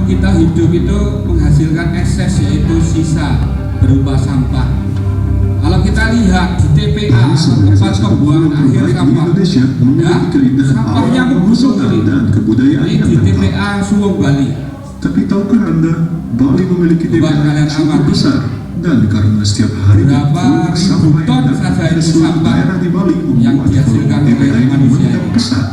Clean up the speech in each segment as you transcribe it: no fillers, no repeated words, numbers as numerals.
Kita hidup itu menghasilkan ekses, yaitu sisa berupa sampah. Kalau kita lihat di TPA atau tempat pembuangan akhir sampah, ya, sampahnya membusuk ini di TPA Suwung, Bali. Tapi tahukah Anda, Bali memiliki TPA yang cukup besar, dan karena setiap hari berapa ribu ton saja itu sampah di Bali yang dihasilkan oleh manusia besar,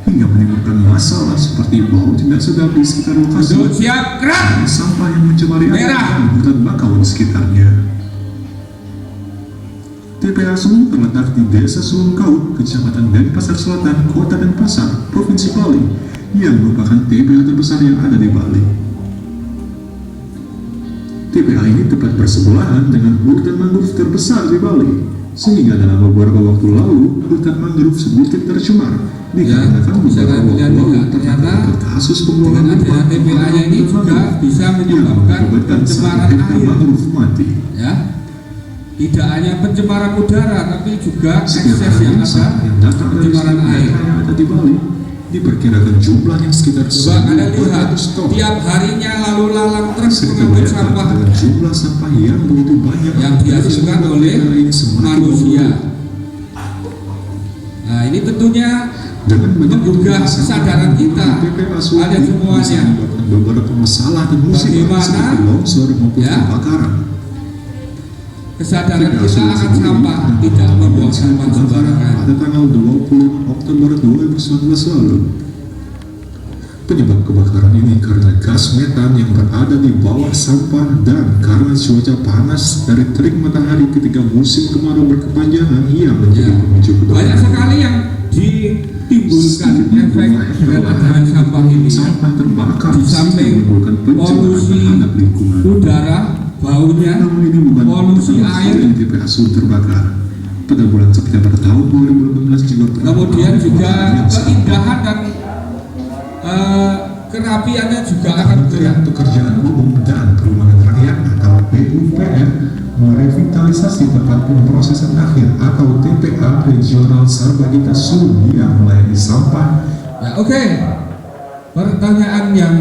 hingga menimbulkan masalah seperti bau tidak sedap di sekitar lokasi. Siap, gerak! Sampah yang mencemari air dan hutan bakau di sekitarnya. TPA Suwung terletak di Desa Suwung Kaut, Kecamatan Denpasar Selatan, Kota Denpasar, Provinsi Bali, yang merupakan TPA terbesar yang ada di Bali. TPA ini tepat bersebelahan dengan hutan mangrove terbesar di Bali, sehingga dalam beberapa waktu lalu hutan mangrove sedikit tercemar dikarenakan beberapa waktu lalu ternyata kasus pembuangan TPA-nya ini juga bisa menyebabkan pencemaran air. Mangrove mati. Ya, tidak hanya pencemaran udara, tapi juga ekses yang ada pencemaran air yang ada di Bali. Diperkirakan jumlahnya sekitar coba Anda lihat, tiap harinya lalu lalang truk mengangkut sampah dengan jumlah sampah yang begitu banyak yang dihasilkan oleh manusia. Nah, ini tentunya menggugah kesadaran kita pada semuanya beberapa masalah dan musibah seperti longsor maupun kebakaran. Kesadaran kita akan sampah, tidak membuang sampah sembarangan. Pada tanggal 20 Oktober 2019 lalu, penyebab kebakaran ini karena gas metan yang berada di bawah sampah dan karena cuaca panas dari terik matahari ketika musim kemarau berkepanjangan yang menjadi pemicu kebakaran. Banyak sekali yang ditimbulkan efek dengan sampah ini. Sampah terbakar di samping polusi udara, baunya, polusi air, TPA Suwung terbakar pada bulan September tahun 2018 juga. Kemudian juga keindahan dan kerapiannya juga akan Kementerian Pekerjaan Umum dan Perumahan Rakyat atau PUPR merevitalisasi tempat pemrosesan akhir atau TPA Regional Sarbagita Suwung yang melayani sampah. Ya, oke. Pertanyaan yang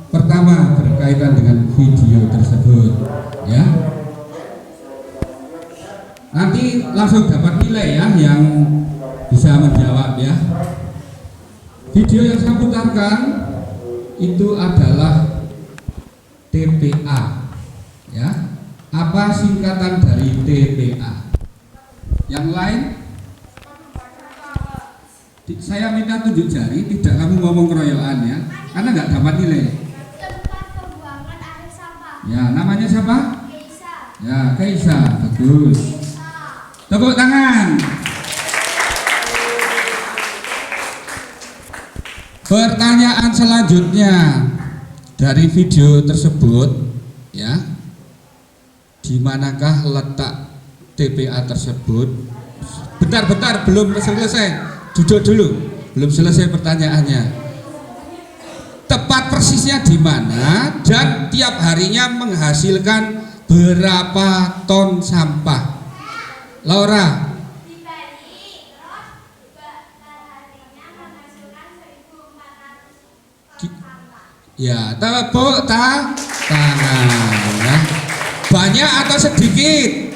pertama berkaitan dengan video tersebut, ya. Nanti langsung dapat nilai ya yang bisa menjawab ya. Video yang saya putarkan itu adalah TPA, ya. Apa singkatan dari TPA? Yang lain? Saya minta tunjuk jari, tidak kamu ngomong keroyokan ya, karena nggak dapat nilai. Ya, namanya siapa? Keisa. Ya, Keisa, bagus. Tepuk tangan. Pertanyaan selanjutnya dari video tersebut, ya, di manakah letak TPA tersebut? Bentar, belum selesai. Duduk dulu, belum selesai pertanyaannya. Tepat persisnya di mana dan tiap harinya menghasilkan berapa ton sampah? Laura. Ya, tepuk tangan ya. Banyak atau sedikit?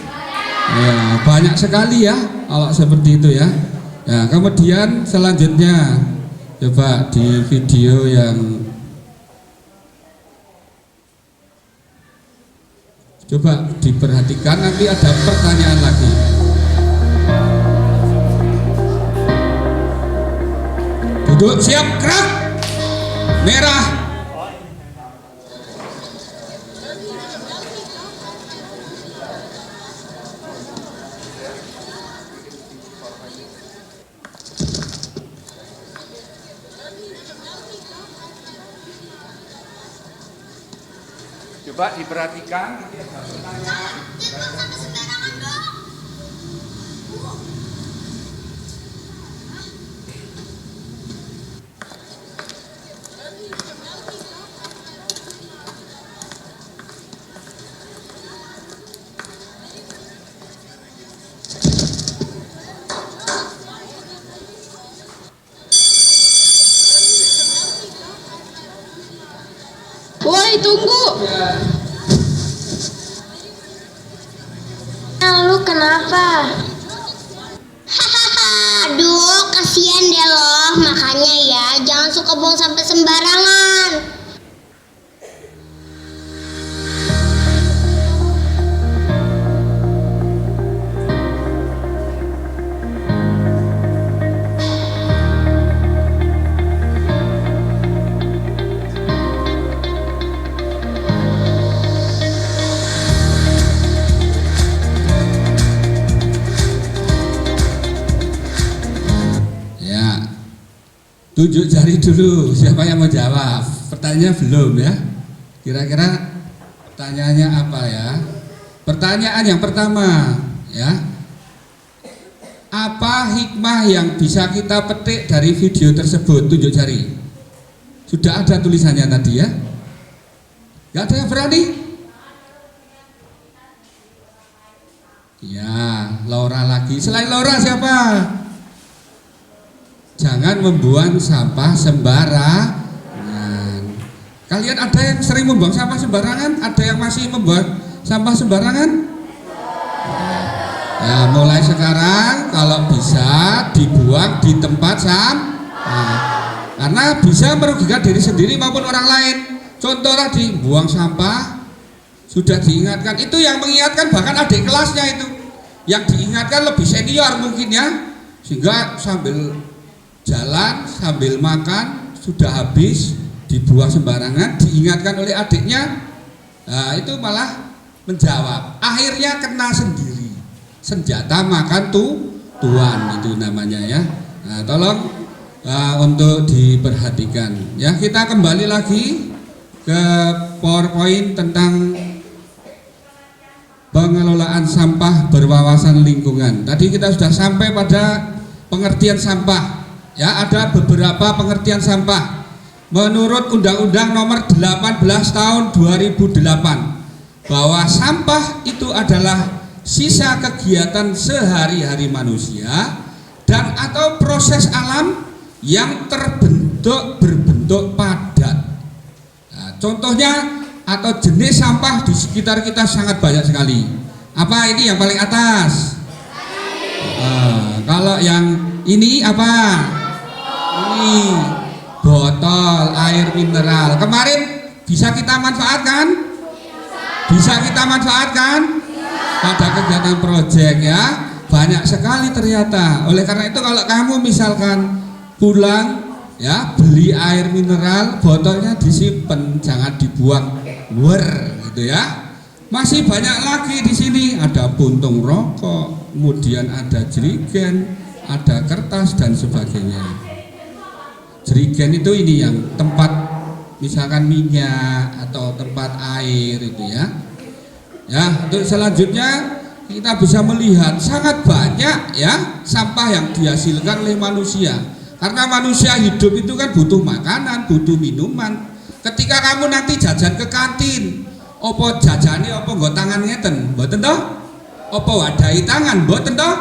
Ya, banyak sekali ya kalau seperti itu ya. Ya, kemudian selanjutnya coba di video yang coba diperhatikan, nanti ada pertanyaan lagi. Duduk, siap, gerak. Merah. Coba diperhatikan, ini ada pertanyaan. Woi, tunggu. Lu kenapa? Hahaha, aduh, kasihan deh loh. Makanya ya, jangan suka buang sampah sembarangan. Tunjuk jari dulu, siapa yang mau jawab? Pertanyaannya belum ya? Kira-kira pertanyaannya apa ya? Pertanyaan yang pertama ya, apa hikmah yang bisa kita petik dari video tersebut? Tunjuk jari. Sudah ada tulisannya tadi ya? Gak ada yang berani? Ya, Laura lagi. Selain Laura siapa? Jangan membuang sampah sembarangan. Kalian ada yang sering membuang sampah sembarangan? Ada yang masih membuang sampah sembarangan? Ya, mulai sekarang kalau bisa dibuang di tempat sampah, karena bisa merugikan diri sendiri maupun orang lain. Contoh tadi, buang sampah sudah diingatkan, itu yang mengingatkan bahkan adik kelasnya itu, yang diingatkan lebih senior mungkin ya, sehingga sambil jalan sambil makan sudah habis dibuang sembarangan, diingatkan oleh adiknya, nah, itu malah menjawab, akhirnya kena sendiri. Senjata makan tuan itu namanya ya. Nah, tolong untuk diperhatikan ya. Kita kembali lagi ke PowerPoint tentang pengelolaan sampah berwawasan lingkungan. Tadi kita sudah sampai pada pengertian sampah. Ya, ada beberapa pengertian sampah. Menurut Undang-Undang Nomor 18 Tahun 2008, bahwa sampah itu adalah sisa kegiatan sehari-hari manusia dan atau proses alam yang berbentuk padat. Nah, contohnya atau jenis sampah di sekitar kita sangat banyak sekali. Apa ini yang paling atas? Kalau yang ini apa? Ini botol air mineral. Kemarin bisa kita manfaatkan? Bisa kita manfaatkan? Pada kegiatan proyek ya. Banyak sekali ternyata. Oleh karena itu kalau kamu misalkan pulang ya, beli air mineral, botolnya disimpan, jangan dibuang gitu ya. Masih banyak lagi di sini, ada puntung rokok, kemudian ada jerigen, ada kertas dan sebagainya. Jerigen itu ini yang tempat misalkan minyak atau tempat air itu ya. Ya, untuk selanjutnya kita bisa melihat sangat banyak ya sampah yang dihasilkan oleh manusia. Karena manusia hidup itu kan butuh makanan, butuh minuman. Ketika kamu nanti jajan ke kantin, opo jajane opo nggo tangan ngeten, mboten toh? Opo wadahi tangan, mboten toh?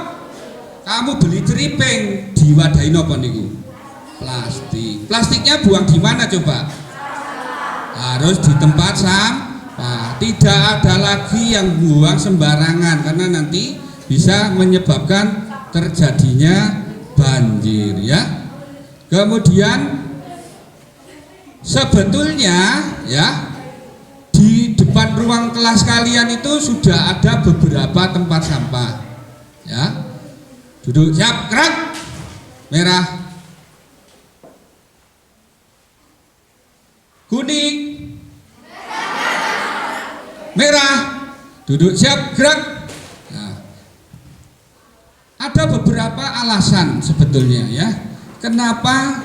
Kamu beli ceriping, diwadahi napa niku? Plastik. Plastiknya buang di mana coba? Harus di tempat sampah. Tidak ada lagi yang buang sembarangan, karena nanti bisa menyebabkan terjadinya banjir ya. Kemudian sebetulnya ya di depan ruang kelas kalian itu sudah ada beberapa tempat sampah ya. Duduk siap, gerak. Merah, kuning, merah, duduk siap, gerak. Nah, ada beberapa alasan sebetulnya ya, kenapa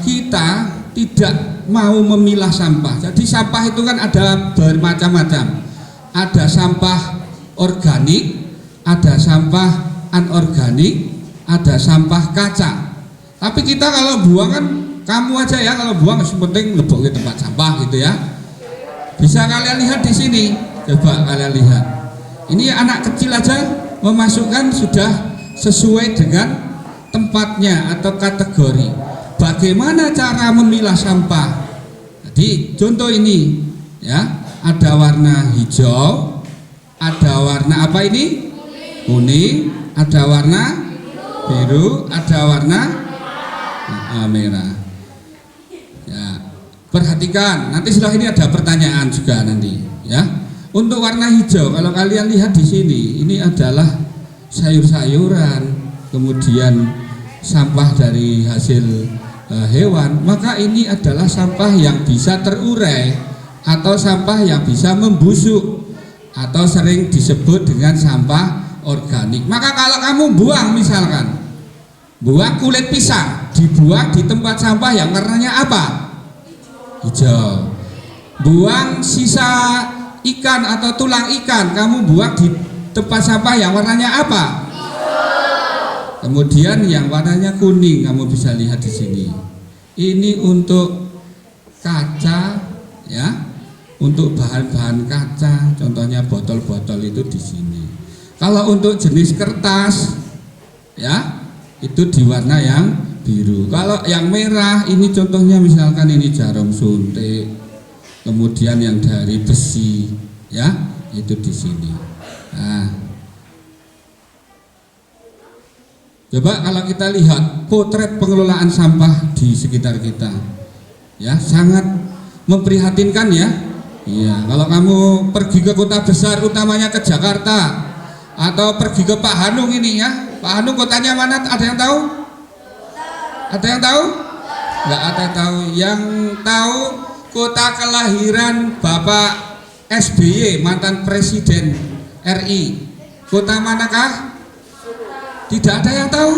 kita tidak mau memilah sampah. Jadi sampah itu kan ada bermacam-macam, ada sampah organik, ada sampah anorganik, ada sampah kaca. Tapi kita kalau buang kan, kamu aja ya kalau buang penting lebok ke tempat sampah gitu ya. Bisa kalian lihat di sini, coba kalian lihat. Ini anak kecil aja memasukkan sudah sesuai dengan tempatnya atau kategori. Bagaimana cara memilah sampah? Jadi contoh ini ya, ada warna hijau, ada warna apa ini? Kuning, ada warna biru, ada warna merah. Ya, perhatikan. Nanti setelah ini ada pertanyaan juga nanti. Ya, untuk warna hijau, kalau kalian lihat di sini, ini adalah sayur-sayuran, kemudian sampah dari hasil hewan. Maka ini adalah sampah yang bisa terurai atau sampah yang bisa membusuk atau sering disebut dengan sampah organik. Maka kalau kamu buang, misalkan buang kulit pisang, dibuang di tempat sampah yang warnanya apa? Hijau. Buang sisa ikan atau tulang ikan, kamu buang di tempat sampah yang warnanya apa? Hijau. Kemudian yang warnanya kuning, kamu bisa lihat di sini. Ini untuk kaca ya, untuk bahan-bahan kaca, contohnya botol-botol itu di sini. Kalau untuk jenis kertas ya, itu di warna yang biru. Kalau yang merah ini contohnya misalkan ini jarum suntik, kemudian yang dari besi ya, itu di sini. Nah, coba kalau kita lihat potret pengelolaan sampah di sekitar kita ya, sangat memprihatinkan ya. Iya, kalau kamu pergi ke kota besar, utamanya ke Jakarta atau pergi ke Pak Hanung ini ya, Pak Hanung kotanya mana? Ada yang tahu? Ada yang tahu? Enggak ada yang tahu. Yang tahu kota kelahiran Bapak SBY, mantan Presiden RI, kota manakah? Tidak ada yang tahu.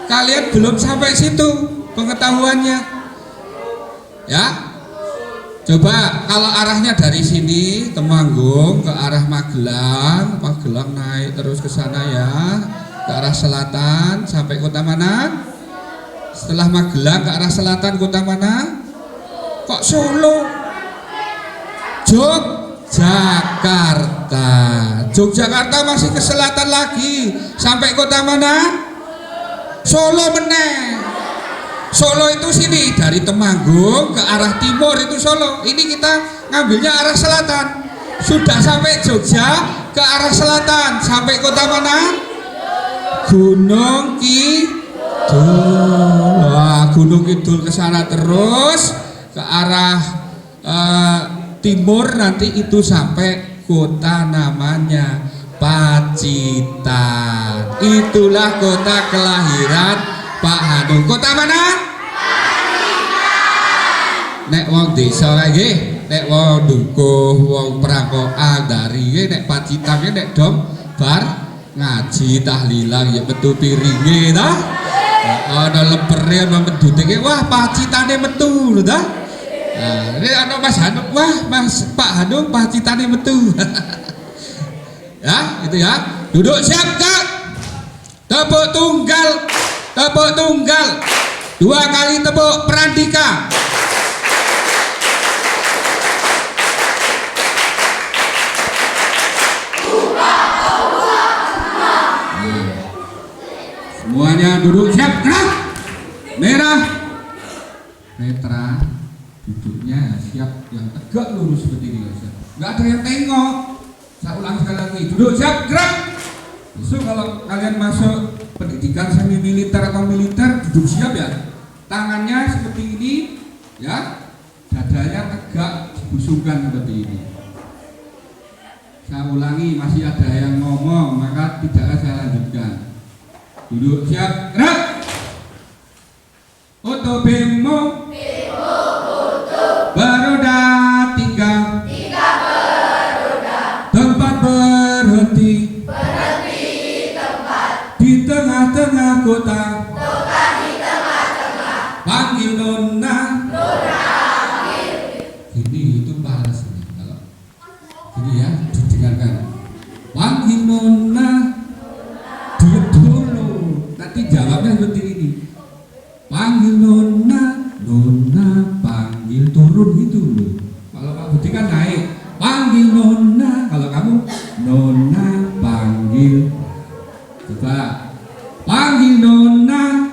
Kalian belum sampai situ pengetahuannya ya. Coba kalau arahnya dari sini Temanggung ke arah Magelang, Magelang naik terus ke sana ya, ke arah selatan sampai kota mana? Setelah Magelang ke arah selatan kota mana? Kok Solo? Yogyakarta. Yogyakarta masih ke selatan lagi sampai kota mana? Solo meneh. Solo itu sini, dari Temanggung ke arah timur itu Solo. Ini kita ngambilnya arah selatan. Sudah sampai Jogja ke arah selatan sampai kota mana? Gunung Kidul. Wah, Gunung Kidul ke sana terus ke arah timur, nanti itu sampai kota namanya Pacitan. Itulah kota kelahiran Pak Hanung. Kota mana? Nek wong desa kae, nek wong dukuh, wong Prangkokan dari nek Pacitan nek dom bar ngaji tahlilan ya metu piringe ta. Ana lepere ana medute wah Pacitane metu lho ta. Nah, ini ana Mas Hanung, wah Mas Pak Hanung Pacitane metu. Ya, itu ya. Duduk siap, Kak. Tepuk tunggal. Tepuk tunggal. 2 kali tepuk Prandika. Semuanya duduk siap, gerak. Merah. Netra. Duduknya siap, yang tegak lurus seperti ini. Enggak ada yang tengok. Saya ulang sekali lagi. Duduk siap, gerak. Besok kalau kalian masuk pendidikan semi militer atau militer, duduk siap ya. Tangannya seperti ini, ya, dadanya tegak, dibusungkan seperti ini. Saya ulangi, masih ada yang ngomong, maka tidak saya lanjutkan. Duduk siap, gerak. Oto bemo, beroda tiga, tempat berhenti, di tengah-tengah kota, panggil nona. Ini itu balas nih, kalau ini ya didengarkan. Panggil nona, diam dulu, nanti jawabnya seperti ini. Panggil nona, nona panggil turun gitu loh. Kalau Pak Budi kan naik, panggil nona. Kalau kamu nona panggil, coba panggil nona,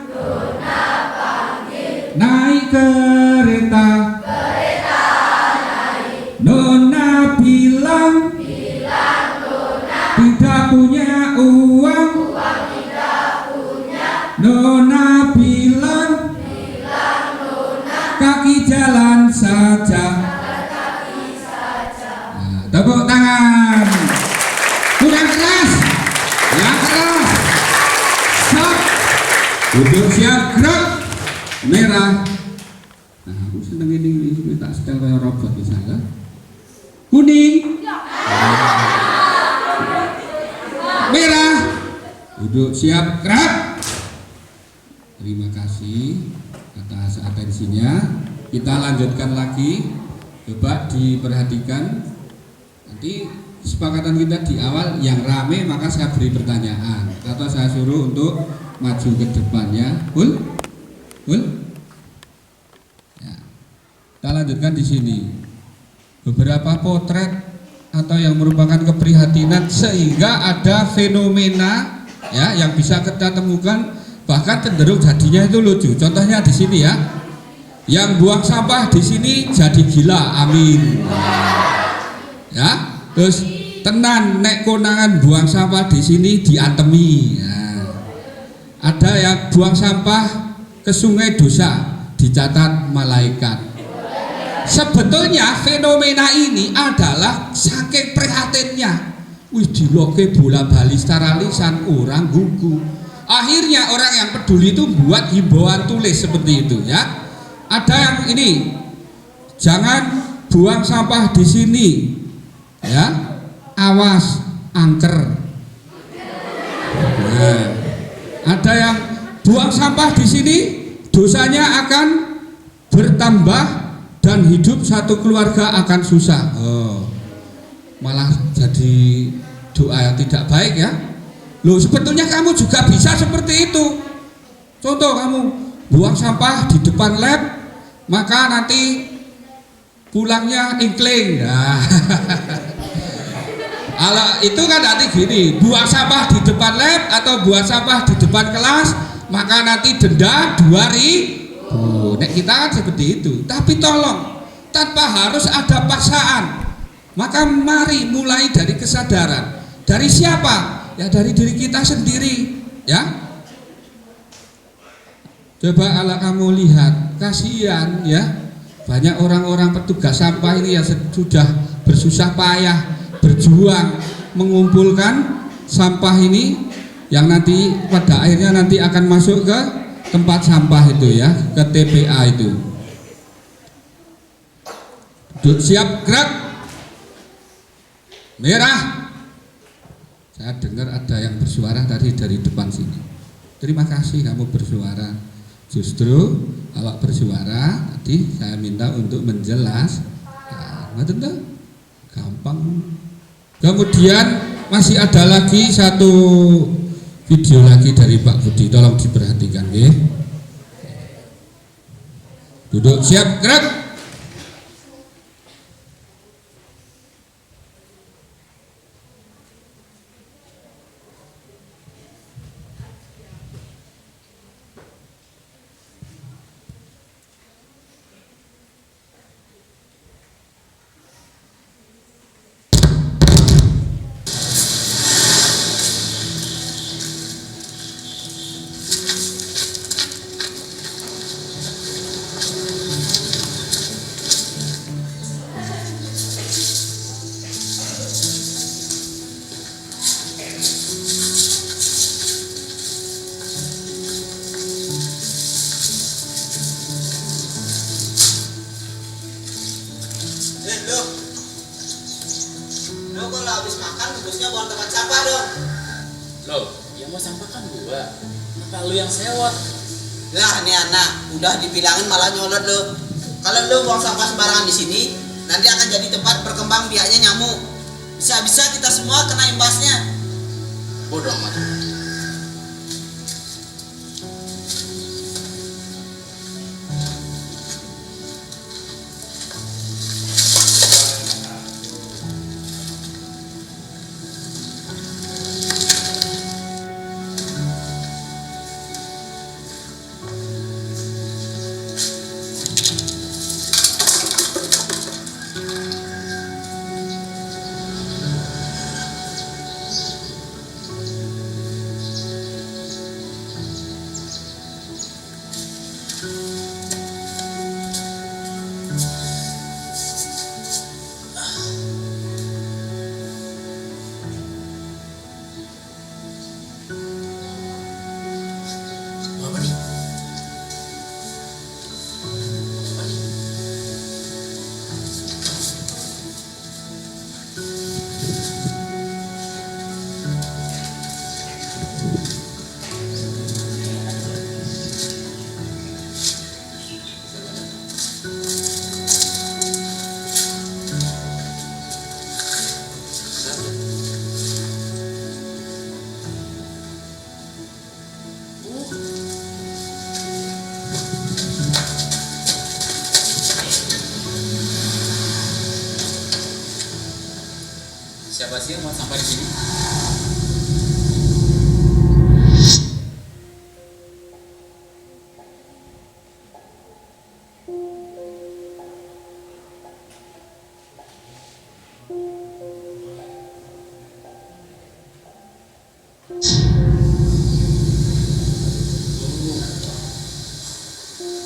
naik kereta, nona bilang tidak punya uang, nona bilang kaki jalan saja. Nah, tepuk tangan. Kurang keras, yang keras. Stop. Duduk siap, gerak. Merah. Nah, aku seneng ini tak setel kayak robot misalnya. Kuning. Merah. Duduk siap, gerak. Terima kasih atas atensinya. Kita lanjutkan lagi. Coba diperhatikan. Nanti kesepakatan kita di awal yang rame maka saya beri pertanyaan atau saya suruh untuk maju ke depannya. Cool? Ya. Kita lanjutkan di sini. Beberapa potret atau yang merupakan keprihatinan sehingga ada fenomena ya yang bisa kita temukan, bahkan cenderung jadinya itu lucu. Contohnya di sini ya, yang buang sampah di sini jadi gila, amin. Ya, terus tenan nek konangan buang sampah di sini diantemi. Nah, ada yang buang sampah ke sungai dosa, dicatat malaikat. Sebetulnya fenomena ini adalah saking prihatinnya. Wih, diloke bola bali secara lisan orang gugu. Akhirnya orang yang peduli itu buat himbauan tulis seperti itu ya. Ada yang ini, jangan buang sampah di sini, ya. Awas angker. Nah, ada yang buang sampah di sini, dosanya akan bertambah dan hidup satu keluarga akan susah. Oh, malah jadi doa yang tidak baik ya. Loh, sebetulnya kamu juga bisa seperti itu. Contoh, kamu buang sampah di depan lab, maka nanti pulangnya ingkling. Nah, kalau itu kan nanti gini, buang sampah di depan lab atau buang sampah di depan kelas, maka nanti denda 2.000. Nek kita kan seperti itu. Tapi tolong, tanpa harus ada paksaan. Maka mari mulai dari kesadaran. Dari siapa? Ya dari diri kita sendiri, ya. Coba kalau kamu lihat, kasihan ya, banyak orang-orang petugas sampah ini yang sudah bersusah payah berjuang mengumpulkan sampah ini, yang nanti pada akhirnya nanti akan masuk ke tempat sampah itu ya, ke TPA itu. Siap, gerak. Merah. Saya dengar ada yang bersuara tadi dari depan sini. Terima kasih kamu bersuara. Justru kalau bersuara tadi saya minta untuk menjelas. Nah, tentu gampang. Kemudian masih ada lagi satu video lagi dari Pak Budi, tolong diperhatikan ya. Duduk siap, gerak. tempat sampah dong. Loh, yang mau sampah kan gua. Kenapa lu yang sewot? Lah nih anak, udah dibilangin malah nyolot lo. Kalau lo buang sampah sembarangan di sini, nanti akan jadi tempat berkembang biaknya nyamuk. Bisa-bisa kita semua kena imbasnya. Bodoh amat. Siapa sih yang mau sampah di sini?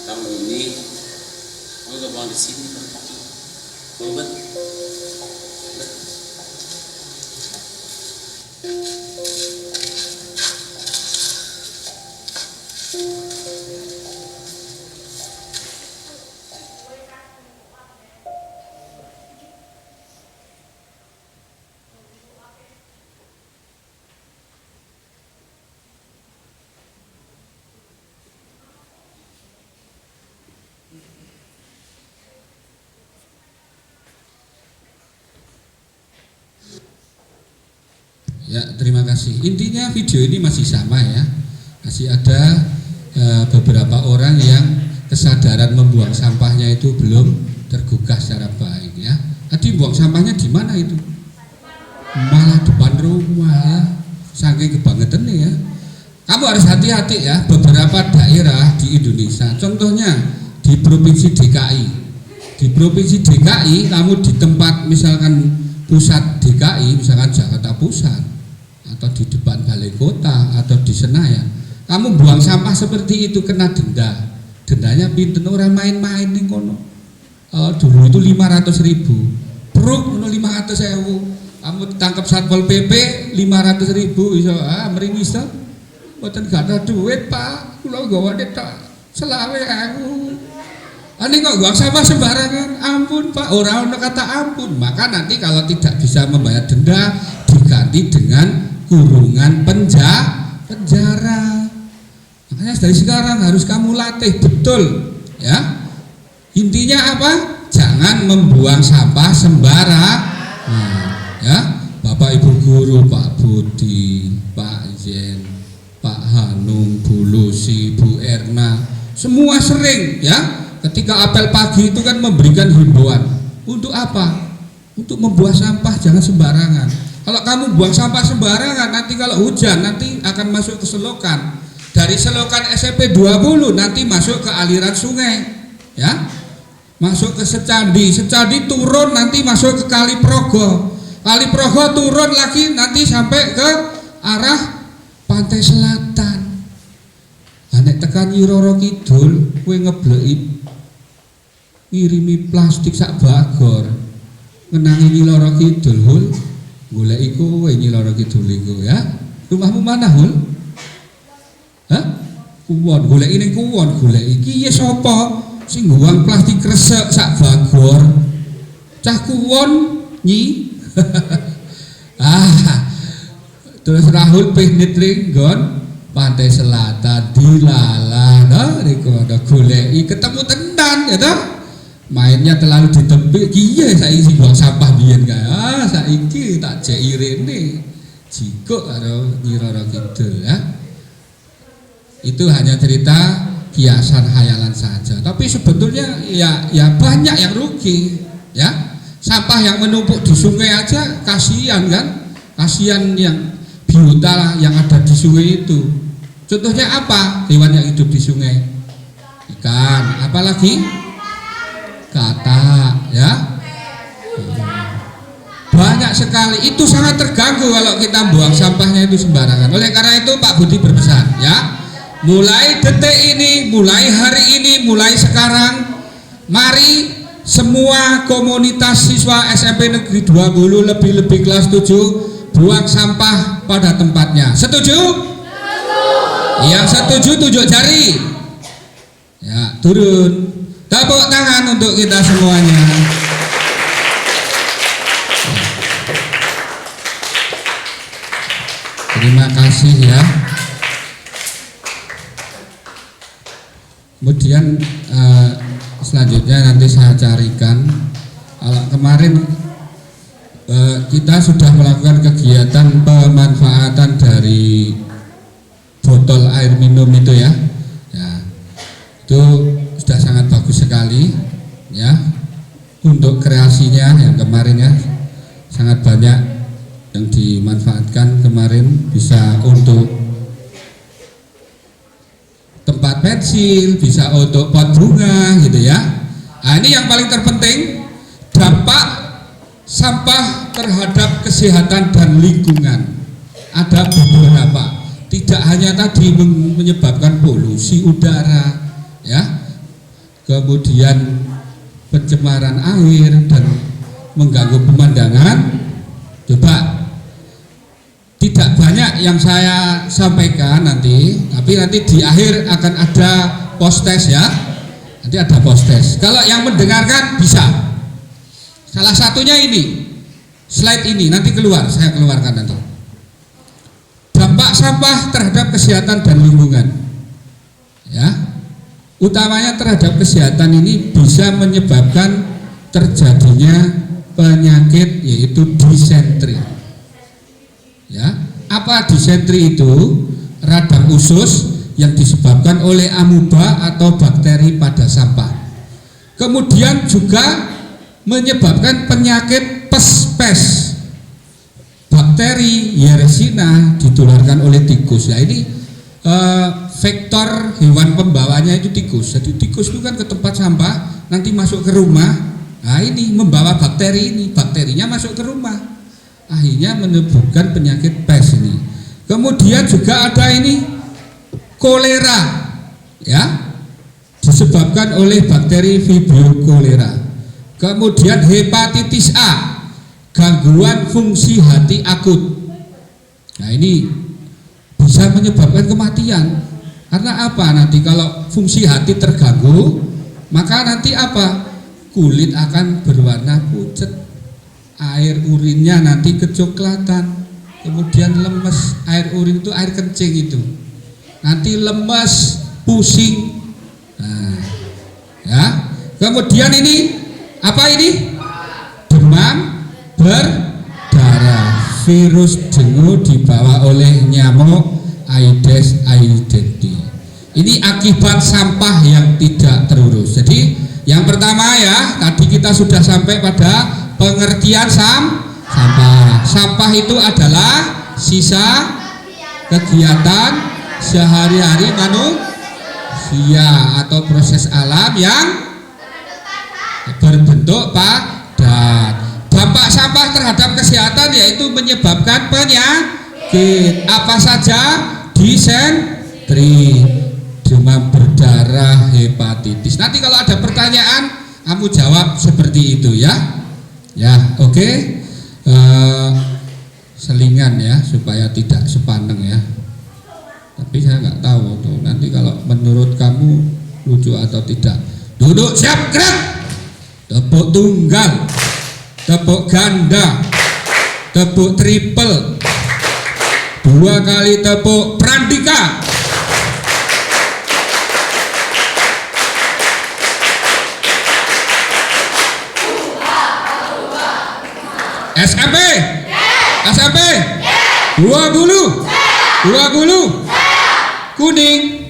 Kamu ini, kamu gak buang di sini tempatnya. Obat. Ya, terima kasih. Intinya video ini masih sama ya. Masih ada beberapa orang yang kesadaran membuang sampahnya itu belum tergugah secara baik ya. Tadi buang sampahnya di mana itu? Malah depan rumah ya. Saking kebangetan ya. Kamu harus hati-hati ya. Beberapa daerah di Indonesia, contohnya di Provinsi DKI. Di Provinsi DKI, kamu di tempat misalkan pusat DKI, misalkan Jakarta Pusat, atau di depan balai kota atau di Senayan, kamu buang sampah seperti itu kena denda. Dendanya pinten, orang main-main nih kono. Dulu itu 500.000, peruk 500.000. Kamu tangkap Satpol PP 500.000, iso mering iso. Mboten gak ada duit Pak, kula gawane tak 20.000. Ini kok buang sampah sembarangan, ampun Pak, orang kata ampun. Maka nanti kalau tidak bisa membayar denda, diganti dengan kurungan penjara. Makanya dari sekarang harus kamu latih betul ya. Intinya apa? Jangan membuang sampah sembarangan ya. Bapak Ibu guru, Pak Budi, Pak Jen, Pak Hanung, Bu Lucy, Bu Erna, semua sering ya. Ketika apel pagi itu kan memberikan himbauan. Untuk apa? Untuk membuang sampah jangan sembarangan. Kalau kamu buang sampah sembarangan, nanti kalau hujan nanti akan masuk ke selokan. Dari selokan SMP 20 nanti masuk ke aliran sungai, ya. Masuk ke Secandi, Secandi turun nanti masuk ke Kali Progo. Kali Progo turun lagi nanti sampai ke arah pantai selatan. Nek tekan Nyiroro Kidul, kowe ngebleki ngirimi plastik sak bagor. Ngenangi Nyiroro Kidul, Hul. Goleki kowe Nyiroro Kidul iku ya. Rumahmu mana, Hul? Hah? Kuwon, goleki ning kuwon, goleki iki ya sapa sing ngguwang plastik kresek sak bagor? Cah kuwon Nyi. Terus Rahul pinit ringgon pantai selatan dilala niku ada goleki ketemu tenan ya toh. Mainnya terlalu ditempik kiye saiki sing buang sampah biyen kae. Saiki tak jeki rene. Jikuk karo Nyi Roro Kidul ya. Itu hanya cerita kiasan hayalan saja. Tapi sebetulnya ya banyak yang rugi ya. Sampah yang menumpuk di sungai aja kasihan kan? Kasihan yang biota yang ada di sungai itu. Contohnya apa? Hewan yang hidup di sungai. Ikan, apalagi? Katak ya. Banyak sekali, itu sangat terganggu kalau kita buang sampahnya itu sembarangan. Oleh karena itu Pak Budi berpesan ya, mulai detik ini, mulai hari ini, mulai sekarang, mari semua komunitas siswa SMP Negeri 20 lebih-lebih kelas 7 buang sampah pada tempatnya. Setuju? Yang setuju tunjuk jari. Ya, turun. Tepuk tangan untuk kita semuanya. Terima kasih ya. Kemudian selanjutnya nanti saya carikan. Kalau kemarin kita sudah melakukan kegiatan pemanfaatan dari botol air minum itu ya. Itu sudah sangat bagus sekali ya. Untuk kreasinya yang kemarin ya sangat banyak yang dimanfaatkan kemarin, bisa untuk tempat pensil, bisa untuk pot bunga gitu ya. Nah, ini yang paling terpenting, dampak sampah terhadap kesehatan dan lingkungan. Ada beberapa, tidak hanya tadi menyebabkan polusi udara ya, kemudian pencemaran air dan mengganggu pemandangan. Coba, tidak banyak yang saya sampaikan nanti, tapi nanti di akhir akan ada post test ya. Nanti ada post test. Kalau yang mendengarkan bisa. Salah satunya ini, slide ini nanti keluar, saya keluarkan nanti. Dampak sampah terhadap kesehatan dan lingkungan. Ya. Utamanya terhadap kesehatan ini bisa menyebabkan terjadinya penyakit yaitu disentri. Ya, apa disentri itu? Radang usus yang disebabkan oleh amuba atau bakteri pada sampah. Kemudian juga menyebabkan penyakit pes-pes. Bakteri Yersinia ditularkan oleh tikus. Ya, ini vektor hewan pembawanya itu tikus. Jadi tikus itu kan ke tempat sampah, nanti masuk ke rumah. Nah, ini membawa bakteri ini, bakterinya masuk ke rumah, akhirnya menimbulkan penyakit pes ini. Kemudian juga ada ini kolera, ya, disebabkan oleh bakteri Vibrio cholera. Kemudian hepatitis A, gangguan fungsi hati akut. Nah, ini bisa menyebabkan kematian. Karena apa? Nanti kalau fungsi hati terganggu, maka nanti apa? Kulit akan berwarna pucat, air urinnya nanti kecoklatan, kemudian lemes. Air urin itu air kencing itu, nanti lemes, pusing. Nah, ya. Kemudian ini apa ini? Demam berdarah. Virus dengue dibawa oleh nyamuk Aedes aegypti. Ini akibat sampah yang tidak terurus. Jadi yang pertama ya, tadi kita sudah sampai pada pengertian sampah. Sampah itu adalah sisa kegiatan sehari-hari manusia atau proses alam yang berbentuk padat. Dampak sampah terhadap kesehatan yaitu menyebabkan penyakit apa saja? Disentri, demam berdarah, hepatitis. Nanti kalau ada pertanyaan, kamu jawab seperti itu ya. Ya, oke. Selingan ya, supaya tidak sepaneng ya. Tapi saya nggak tahu tuh. Nanti kalau menurut kamu lucu atau tidak. Duduk siap, gerak. Tepuk tunggal, tepuk ganda, tepuk triple, 2 kali tepuk Prantika. SMP. SMP. 20. 20. Kuning.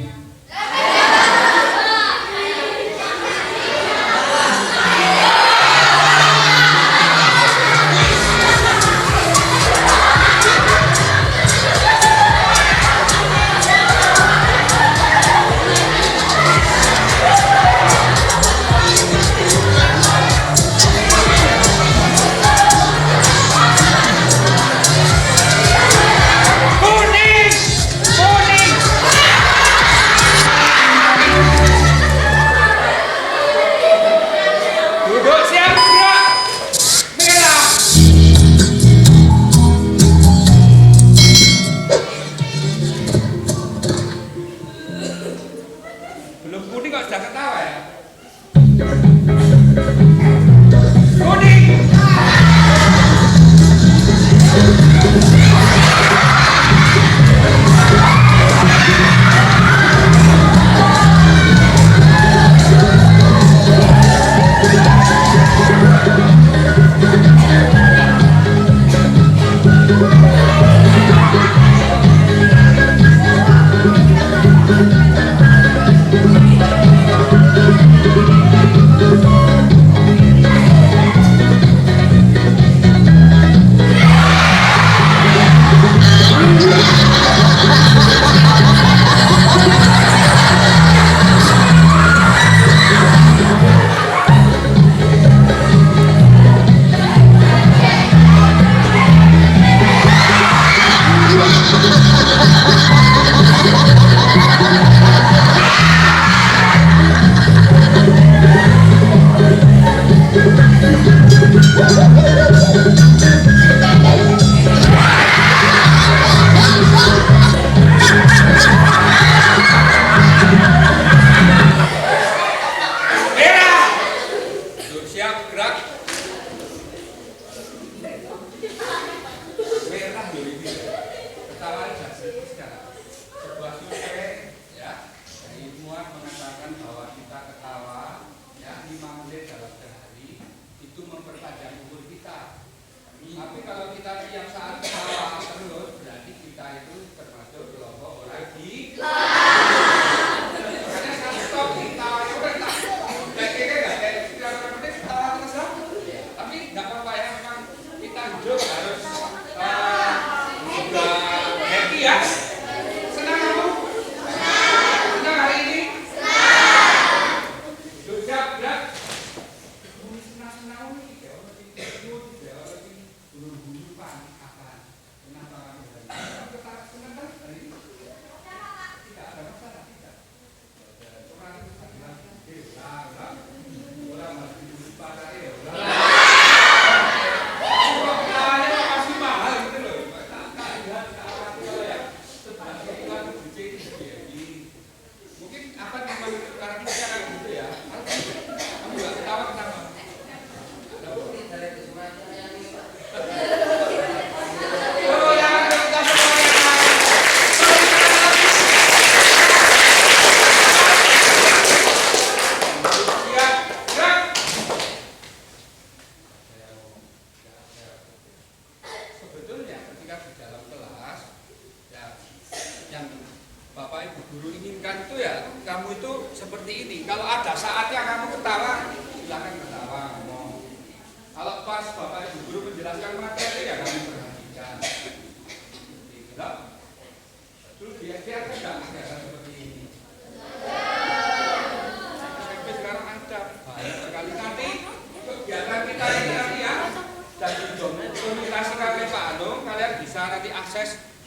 Belum kuning kok sudah ketawa ya? Kuning.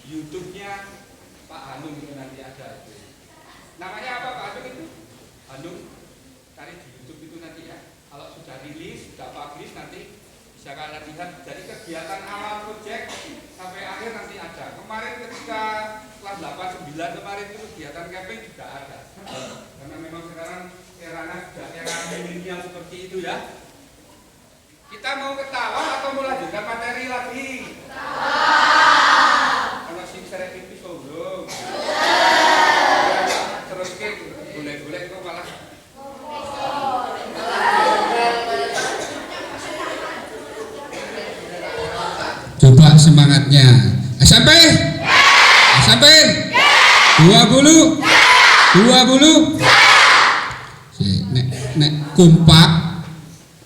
YouTube-nya Pak Hanung itu nanti ada. Namanya apa Pak Hanung itu? Hanung, cari di YouTube itu nanti ya. Kalau sudah rilis, sudah publish nanti bisa kalian lihat. Jadi kegiatan awal proyek sampai akhir nanti ada. Kemarin ketika kelas 8, 9 kemarin itu kegiatan camping juga ada. Karena memang sekarang eranya sudah era milenial seperti itu ya. Kita mau ketawa atau mau lanjutkan materi lagi? Kalau sing sering Sampai 20. Nek kompak,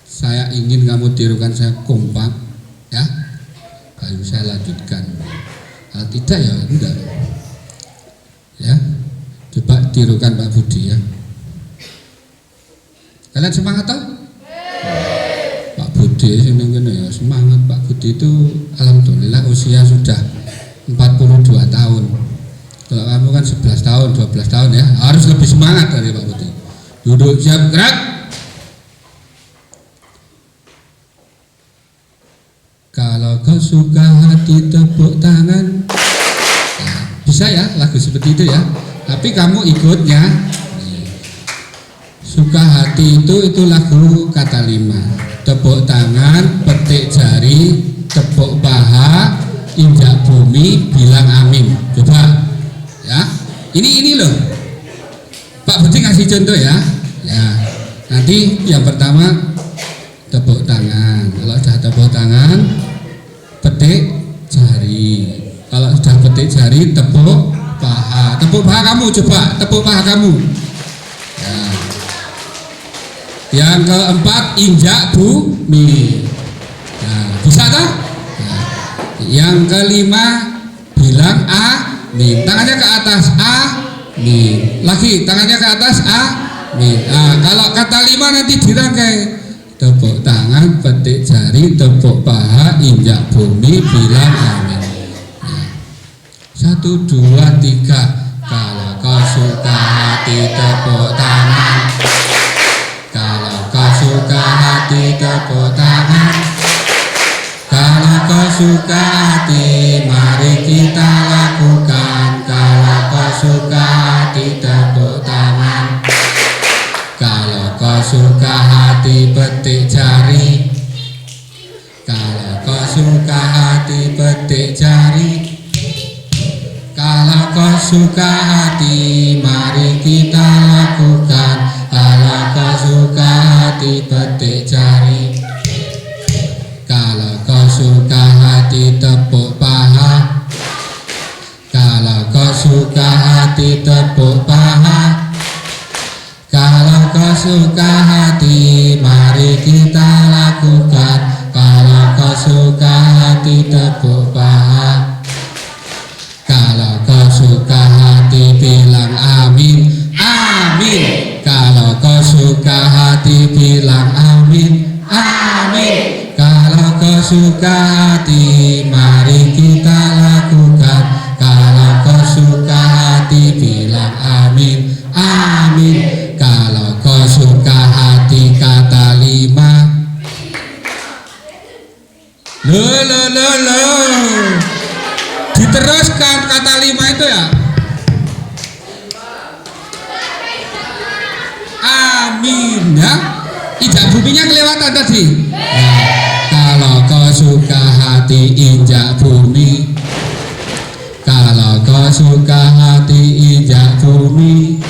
saya ingin kamu tirukan saya kompak, ya. Baru saya lanjutkan. Kalau tidak ya enggak. Ya, coba tirukan Pak Budi ya. Kalian semangat toh? Pak Budi sini ya semangat. Pak Budi itu alhamdulillah usia sudah 42 tahun. Kalau kamu kan 11 tahun, 12 tahun ya, harus lebih semangat dari Pak Budi. Duduk siap gerak. Kalau kau suka hati tepuk tangan. Nah, bisa ya lagu seperti itu ya. Tapi kamu ikutnya. Suka hati itu lagu kata 5. Tepuk tangan, petik jari, tepuk paha, injak bumi, bilang amin. Coba ya. Ini loh. Pak Budi ngasih contoh ya. Ya. Nanti yang pertama tepuk tangan. Kalau sudah tepuk tangan, petik jari. Kalau sudah petik jari, tepuk paha. Tepuk paha kamu, coba tepuk paha kamu. Ya. Yang keempat, injak bumi. Nah, bisa tak? Nah. Yang kelima, bilang amin. Tangannya ke atas, amin. Lagi, tangannya ke atas, amin. Nah, kalau kata 5 nanti dirangkai. Tepuk tangan, petik jari, tepuk paha, injak bumi, bilang amin. Nah. 1, 2, 3. Kalau kau suka hati tepuk tangan. Kalau kau suka hati tepuk tangan. Kalau kau suka hati, mari kita lakukan. Kalau kau suka hati tepuk tangan. Kalau kau suka hati petik jari. Kalau kau suka hati petik jari. Kalau kau suka hati, mari kita lakukan. Kalau kau suka hati petik jari. Kalau kau suka hati tepuk paha. Kalau kau suka hati tepuk paha. Kalau kau suka hati, mari kita lakukan. Kalau kau suka hati tepuk paha. Kalau kau suka hati, bilang amin, amin. Kalau kau suka hati, bilang amin, amin. Kalau kau suka hati, mari kita lakukan. Kalau kau suka hati, bilang amin, amin. Kalau kau suka hati, kata 5. Diteruskan kata 5 itu ya. Amin ya. Injak buminya kelewatan tadi. Nah, kalau kau suka hati, injak bumi. Kalau kau suka hati, injak bumi.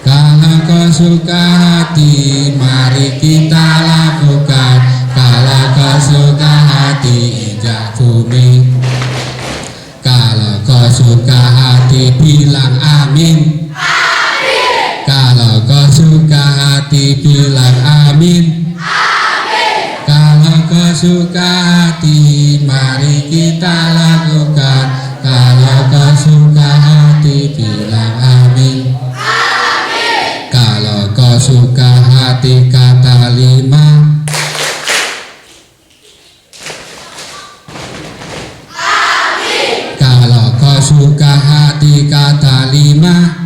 Kalau kau suka hati, mari kita lakukan. Kalau kau suka hati, injak bumi. Kalau kau suka hati, bilang amin. Amin. Kalau kau suka hati, bilang amin. Amin. Kalau kau suka hati, mari kita lakukan. Kalau kau suka hati, bilang amin. Amin. Kalau kau suka hati, kata 5. Kalau kau suka hati, kata 5.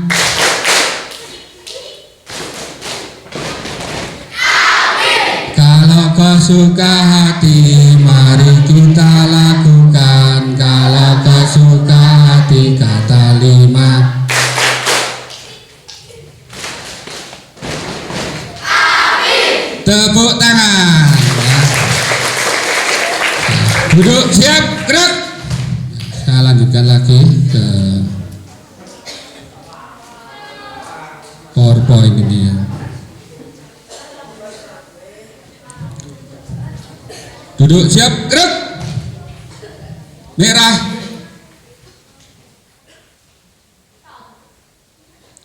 Kalau kau suka hati, mari kita lakukan. Kalau kau suka hati, kata 5. Tepuk tangan. Duduk siap gerak. Saya lanjutkan lagi ke PowerPoint ini ya. Duduk siap gerak. Merah.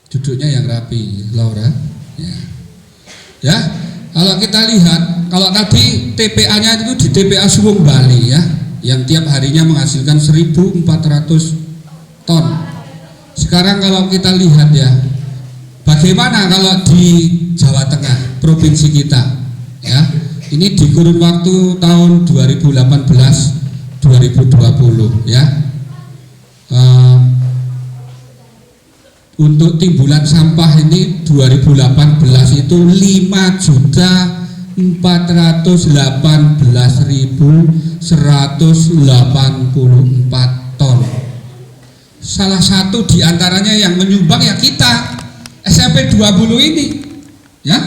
Duduknya yang rapi, Laura. Ya, kalau kita lihat, kalau tadi TPA-nya itu di TPA Suwung Bali ya, yang tiap harinya menghasilkan 1.400 ton. Sekarang kalau kita lihat ya, bagaimana kalau di Jawa Tengah, provinsi kita, ya, ini di kurun waktu tahun 2018-2020 ya. Untuk timbulan sampah ini 2018 itu 5.418.184 ton. Salah satu diantaranya yang menyumbang ya kita SMP 20 ini ya.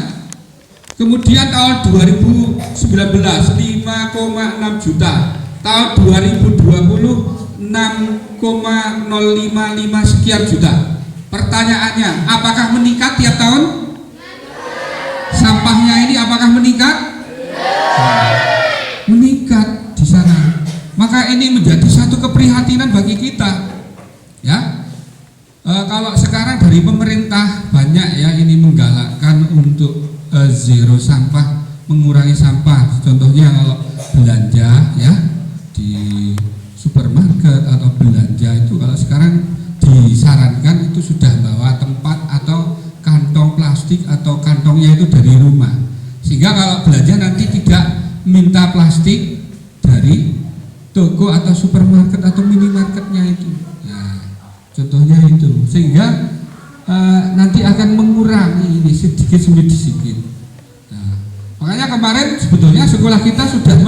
Kemudian tahun 2019 5,6 juta, tahun 2020 6,055 sekian juta. Pertanyaannya, apakah meningkat tiap tahun? Sampahnya ini apakah meningkat? Meningkat di sana. Maka ini menjadi satu keprihatinan bagi kita. Ya, kalau sekarang dari pemerintah banyak ya ini menggalakkan untuk zero sampah, mengurangi sampah. Contohnya kalau belanja ya di supermarket atau belanja itu kalau sekarang disarankan itu sudah bawa tempat atau kantong plastik atau kantongnya itu dari rumah, sehingga kalau belanja nanti tidak minta plastik dari toko atau supermarket atau minimarketnya itu. Nah, contohnya itu, sehingga nanti akan mengurangi ini sedikit demi sedikit. Nah, makanya kemarin sebetulnya sekolah kita sudah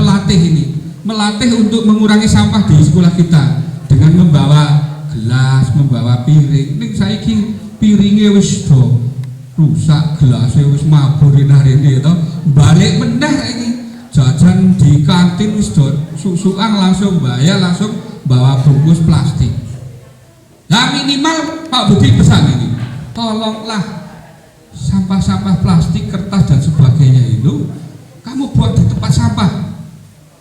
melatih untuk mengurangi sampah di sekolah kita dengan membawa gelas, membawa piring. Ning saiki piringnya wis do rusak, gelasnya wis maburin hari ini to. Balik meneh saiki jajan di kantin wis do susukan langsung bayar, langsung bawa bungkus plastik. Nah minimal Pak Budi pesan ini, tolonglah sampah-sampah plastik, kertas dan sebagainya itu kamu buat di tempat sampah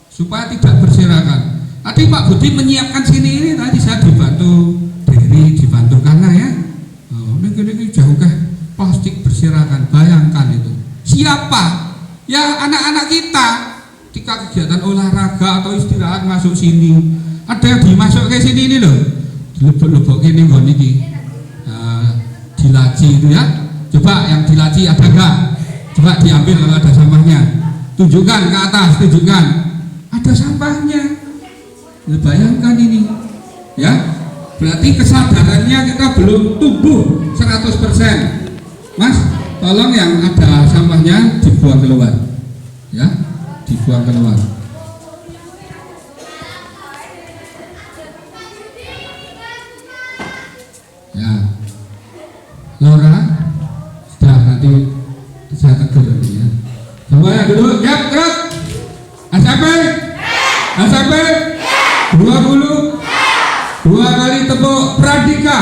supaya tidak berserakan. Tadi Pak Budi menyiapkan sini ini, tadi saya dibantu dibantu karena ya, ini jauh ke plastik berserakan. Bayangkan itu. Siapa? Ya anak-anak kita. Ketika kegiatan olahraga atau istirahat masuk sini, ada yang dimasuk ke sini ini loh, dilebok-lebok ini nggak niki, di laci itu ya. Coba yang di laci ada nggak? Coba diambil kalau ada sampahnya. Tunjukkan ke atas, tunjukkan. Ada sampahnya. Bayangkan ini ya, berarti kesadarannya kita belum tumbuh 100%. Mas, tolong yang ada sampahnya dibuang keluar ya, dibuang keluar. Ya, Laura sudah, nanti saya tegur ya. Semuanya dulu, ya, gerak. SMP 20 2 kali tepuk Pradika.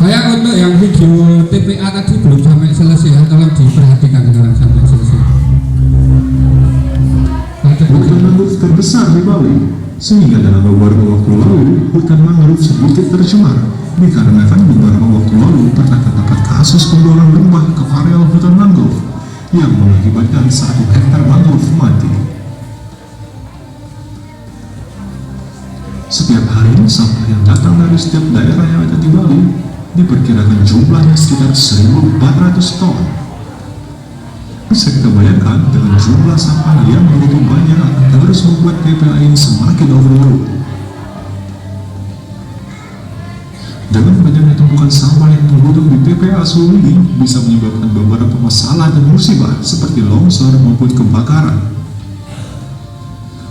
Saya untuk yang video TPA tadi belum sampai selesai ya, tolong diperhatikan sekarang sampai selesai. Hutan mangrove terbesar di Bali, sehingga dalam beberapa waktu lalu hutan mangrove sedikit tercemar dikarenakan beberapa waktu lalu pernah terdapat kasus pembuangan limbah ke areal hutan mangrove yang mengakibatkan 1 hektar mangrove mati. Setiap hari sampah yang datang dari setiap daerah yang ada di Bali diperkirakan jumlahnya sekitar 1.400 ton. Bisa kita bayangkan dengan jumlah sampah yang begitu banyak akan terus membuat TPA ini semakin overload. Dengan banyaknya tumpukan sampah yang tergudung di TPA Suwung ini bisa menyebabkan beberapa masalah dan musibah seperti longsor maupun kebakaran.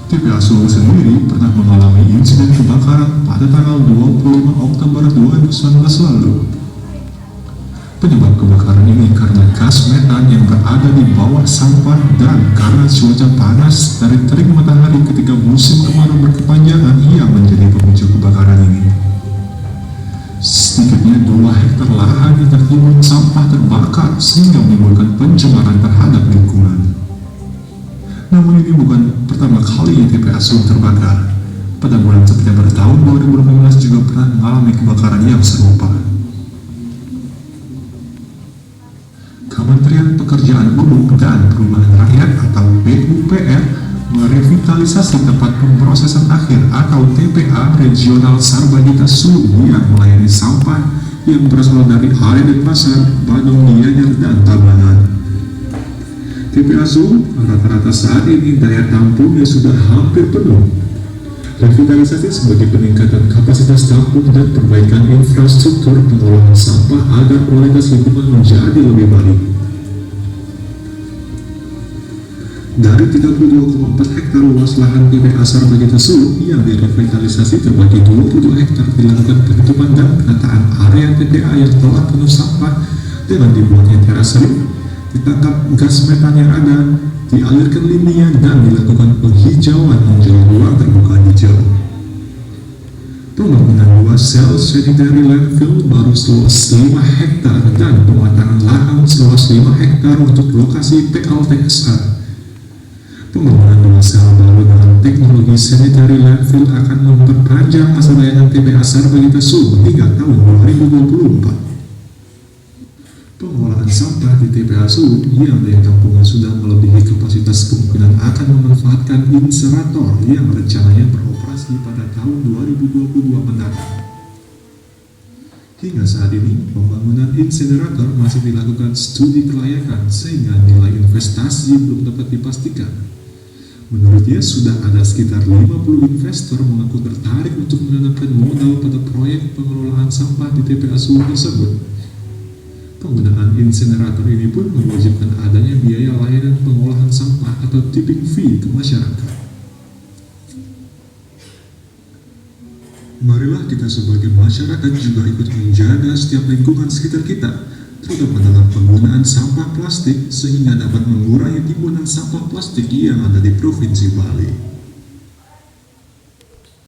TPA Suwung sendiri pernah mengalami insiden kebakaran pada tanggal 25 Oktober 2019 lalu. Penyebab kebakaran ini karena gas metan yang berada di bawah sampah dan karena cuaca panas dari terik matahari ketika musim kemarau berkepanjangan yang menjadi pemicu kebakaran ini. Sedikitnya 2 hektar lahan yang tertimbun sampah terbakar sehingga menimbulkan pencemaran terhadap lingkungan. Namun ini bukan pertama kali TPA Sulu terbakar. Pada bulan September tahun 2018 juga pernah mengalami kebakaran yang serupa. Kementerian Pekerjaan Umum dan Perumahan Rakyat atau PUPR merevitalisasi tempat pemrosesan akhir atau TPA Regional Sarbagita Sulu yang melayani sampah yang berasal dari area Denpasar, Badung, Gianyar, dan Tabanan. TPA Sulu rata-rata saat ini daya tampungnya sudah hampir penuh. Revitalisasi sebagai peningkatan kapasitas tampung dan perbaikan infrastruktur pengolahan sampah agar kualitas lingkungan menjadi lebih baik. Dari 32,4 hektar luas lahan TPA Sarbagita Sulu yang direvitalisasi terbagi 22 hektar dilakukan penutupan dan penataan area TPA yang telah penuh sampah dengan dibuatnya teras roof, ditangkap gas metan yang ada, dialirkan limbahnya dan dilakukan penghijauan menjadi ruang terbuka hijau. Pembangunan 2 sel sanitary landfill baru seluas 5 hektar dan pematangan lahan seluas 5 hektar untuk lokasi PLTSA. Pembangunan 2 sel baru dengan teknologi sanitary landfill akan memperpanjang masa layanan TPA Sarbagita Sulu hingga tahun 2024. Pengolahan sampah di TPA Sulu yang daya tampungnya sudah melebihi kapasitas kemungkinan akan memanfaatkan insenerator yang rencananya beroperasi pada tahun 2022 mendatang. Hingga saat ini, pembangunan insenerator masih dilakukan studi kelayakan sehingga nilai investasi belum dapat dipastikan. Menurutnya, sudah ada sekitar 50 investor mengaku tertarik untuk menanamkan modal pada proyek pengelolaan sampah di TPA Sulu tersebut. Penggunaan insenerator ini pun mewajibkan adanya biaya layanan pengolahan sampah atau tipping fee ke masyarakat. Marilah kita sebagai masyarakat juga ikut menjaga setiap lingkungan sekitar kita, terutama dalam penggunaan sampah plastik sehingga dapat mengurangi timbunan sampah plastik yang ada di Provinsi Bali.